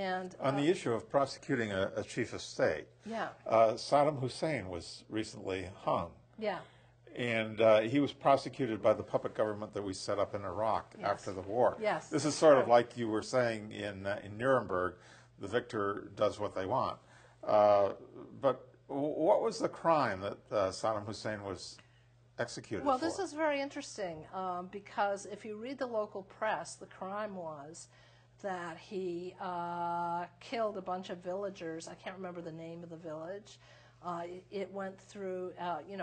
And on the issue of prosecuting a chief of state, yeah, Saddam Hussein was recently hung. yeah, And he was prosecuted by the puppet government that we set up in Iraq Yes. after the war. Yes, This is that's sort of true. like you were saying in Nuremberg, the victor does what they want. But what was the crime that Saddam Hussein was executed Well, for? this is very interesting because if you read the local press, the crime was that he killed a bunch of villagers. I can't remember the name of the village. It went through,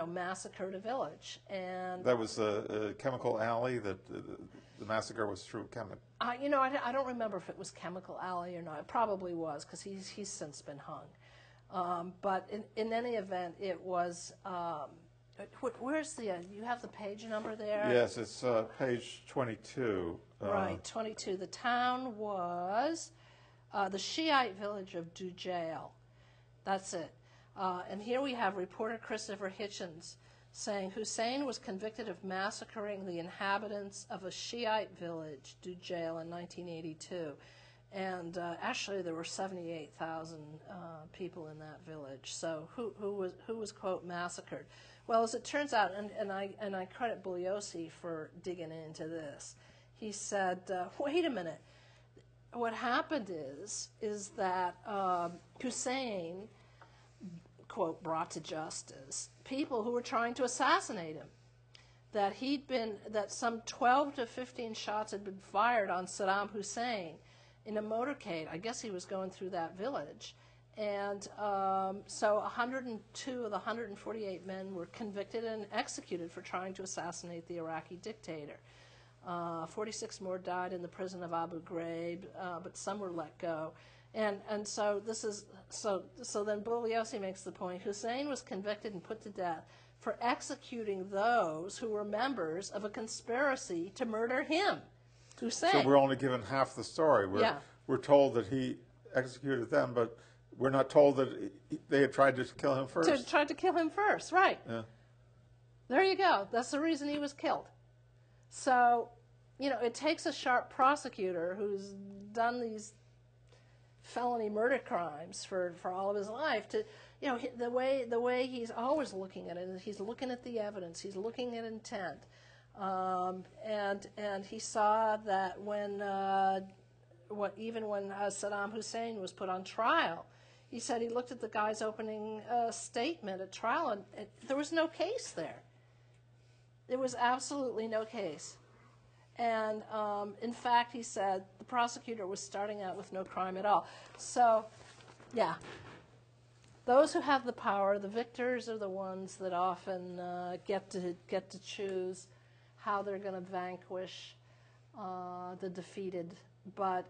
massacred a village. And That was a chemical alley that the massacre was through chemical. I don't remember if it was Chemical Alley or not. It probably was because he's since been hung. But in any event, it was. Where's the? You have the page number there? Yes, it's page 22. Right, 22. The town was the Shiite village of Dujail. That's it. And here we have reporter Christopher Hitchens saying Hussein was convicted of massacring the inhabitants of a Shiite village, Dujail, in 1982. And actually, there were 78,000 people in that village. So who was quote massacred? Well, as it turns out, and I credit Bugliosi for digging into this. He said, "Wait a minute. What happened is that Hussein, quote, brought to justice people who were trying to assassinate him. That some 12 to 15 shots had been fired on Saddam Hussein in a motorcade. I guess he was going through that village." And so 102 of the 148 men were convicted and executed for trying to assassinate the Iraqi dictator. 46 more died in the prison of Abu Ghraib, but some were let go. And so this is so then Bugliosi makes the point: Hussein was convicted and put to death for executing those who were members of a conspiracy to murder him, Hussein. So we're only given half the story. We're told that he executed them, but we're not told that they had tried to kill him first. Tried to kill him first, right. Yeah. There you go. That's the reason he was killed. So, it takes a sharp prosecutor who's done these felony murder crimes for all of his life to, the way he's always looking at it is he's looking at the evidence, he's looking at intent. And he saw that even when Saddam Hussein was put on trial, he said he looked at the guy's opening statement at trial, and there was no case there. There was absolutely no case. And in fact, he said the prosecutor was starting out with no crime at all. So, yeah, those who have the power, the victors, are the ones that often get to choose how they're going to vanquish the defeated. But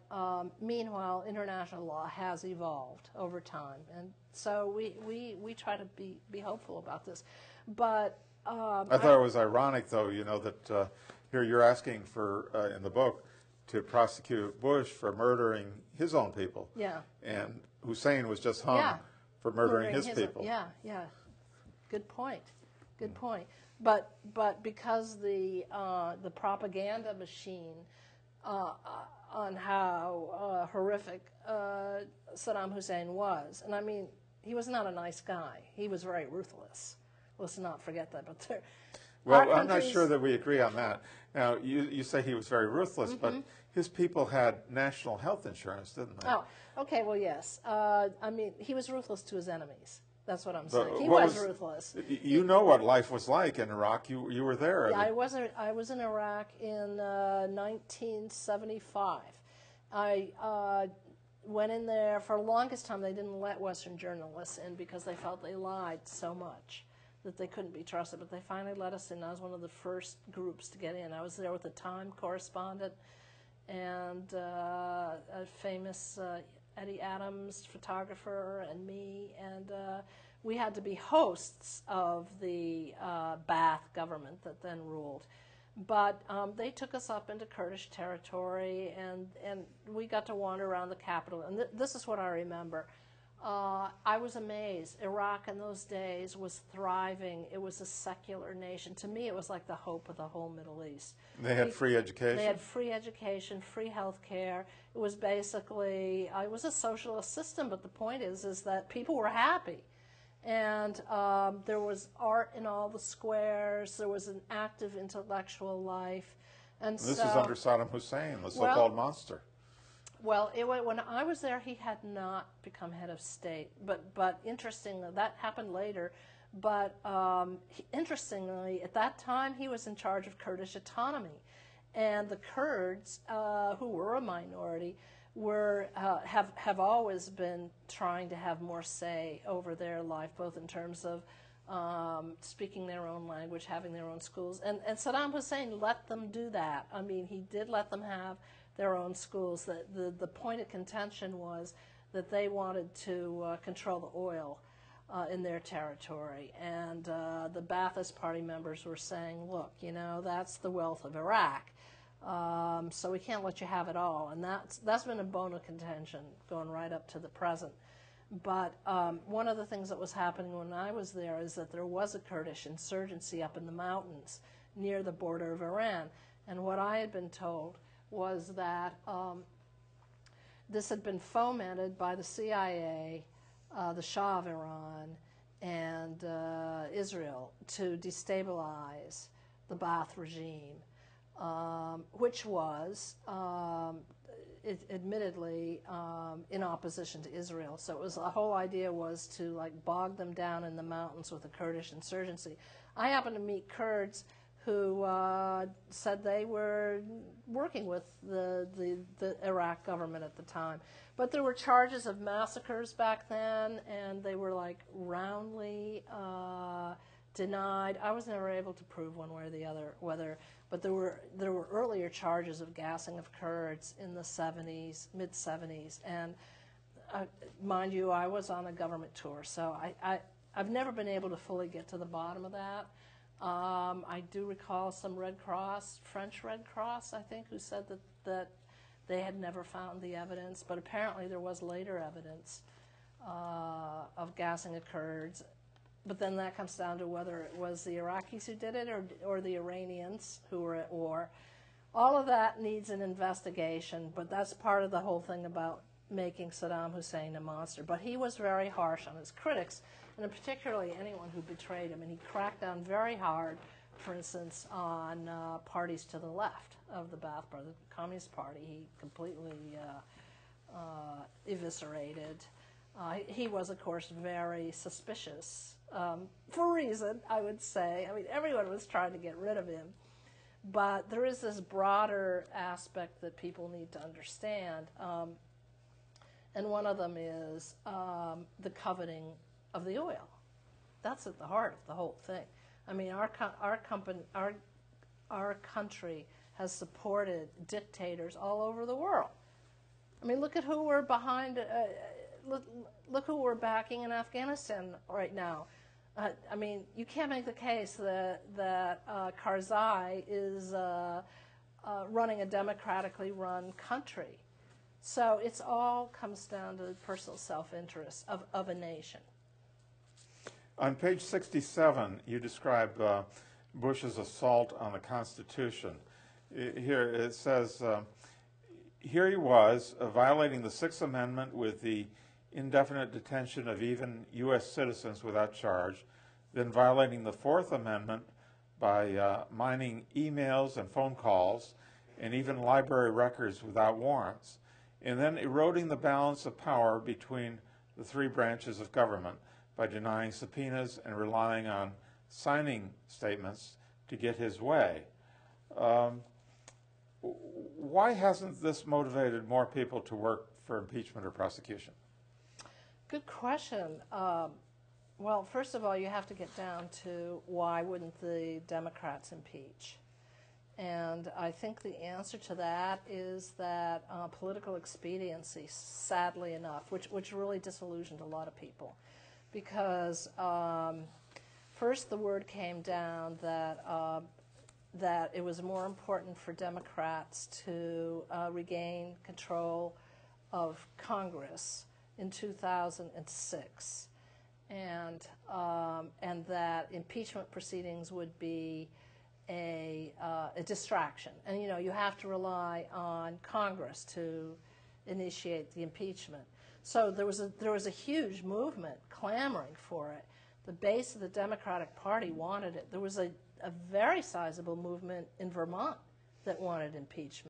meanwhile, international law has evolved over time, and so we try to be hopeful about this. But I thought it was ironic, though, that here you're asking for in the book to prosecute Bush for murdering his own people. Yeah. And Hussein was just hung for murdering his people. Yeah. Good point. Good point. But because the propaganda machine on how horrific Saddam Hussein was, and I mean, he was not a nice guy. He was very ruthless. Let's not forget that. But well, I'm not sure that we agree on that. Now, you say he was very ruthless, but his people had national health insurance, didn't they? Oh, okay. Well, yes. I mean, he was ruthless to his enemies. That's what I'm saying. He what was ruthless. You know what life was like in Iraq. You were there. Yeah, I was in Iraq in 1975. I went in there for the longest time. They didn't let Western journalists in because they felt they lied so much that they couldn't be trusted. But they finally let us in. I was one of the first groups to get in. I was there with a Time correspondent and a famous Eddie Adams photographer and me, and we had to be hosts of the Ba'ath government that then ruled. But they took us up into Kurdish territory, and we got to wander around the capital. And this is what I remember. I was amazed. Iraq in those days was thriving. It was a secular nation. To me, it was like the hope of the whole Middle East. They had free education? They had free education, free health care. It was basically, it was a socialist system, but the point is that people were happy. And there was art in all the squares. There was an active intellectual life. And this so, is under Saddam Hussein, the so-called monster. Well, when I was there, he had not become head of state. But interestingly, that happened later. But interestingly, at that time, he was in charge of Kurdish autonomy. And the Kurds, who were a minority, have always been trying to have more say over their life, both in terms of speaking their own language, having their own schools. And Saddam Hussein let them do that. I mean, he did let them have their own schools. The point of contention was that they wanted to control the oil in their territory. And the Ba'athist Party members were saying, look, that's the wealth of Iraq. So we can't let you have it all. And that's been a bone of contention going right up to the present. But one of the things that was happening when I was there is that there was a Kurdish insurgency up in the mountains near the border of Iran. And what I had been told was that this had been fomented by the CIA, the Shah of Iran, and Israel to destabilize the Ba'ath regime, which was admittedly in opposition to Israel. So it was, the whole idea was to bog them down in the mountains with a Kurdish insurgency. I happened to meet Kurds who said they were working with the Iraq government at the time. But there were charges of massacres back then, and they were roundly denied. I was never able to prove one way or the other but there were earlier charges of gassing of Kurds in the 70s, mid-70s, and mind you, I was on a government tour, so I've never been able to fully get to the bottom of that. I do recall some Red Cross, French Red Cross, I think, who said that they had never found the evidence, but apparently there was later evidence of gassing of Kurds. But then that comes down to whether it was the Iraqis who did it or the Iranians who were at war. All of that needs an investigation, but that's part of the whole thing about making Saddam Hussein a monster. But he was very harsh on his critics, and particularly anyone who betrayed him. And he cracked down very hard, for instance, on parties to the left of the Ba'ath Party, the Communist Party. He completely eviscerated. He was, of course, very suspicious, for a reason, I would say. I mean, everyone was trying to get rid of him. But there is this broader aspect that people need to understand. And one of them is the coveting of the oil. That's at the heart of the whole thing. I mean, our country has supported dictators all over the world. I mean, look at who we're behind. Look who we're backing in Afghanistan right now. I mean, you can't make the case that Karzai is running a democratically run country. So it's all comes down to the personal self-interest of a nation. On page 67, you describe Bush's assault on the Constitution. Here it says, here he was violating the Sixth Amendment with the indefinite detention of even U.S. citizens without charge, then violating the Fourth Amendment by mining emails and phone calls and even library records without warrants, and then eroding the balance of power between the three branches of government by denying subpoenas and relying on signing statements to get his way. Why hasn't this motivated more people to work for impeachment or prosecution? Good question. Well, first of all, you have to get down to why wouldn't the Democrats impeach? And I think the answer to that is that political expediency, sadly enough, which really disillusioned a lot of people. Because first the word came down that it was more important for Democrats to regain control of Congress in 2006, and that impeachment proceedings would be a distraction. And you have to rely on Congress to initiate the impeachment. So there was a huge movement clamoring for it. The base of the Democratic Party wanted it. There was a very sizable movement in Vermont that wanted impeachment.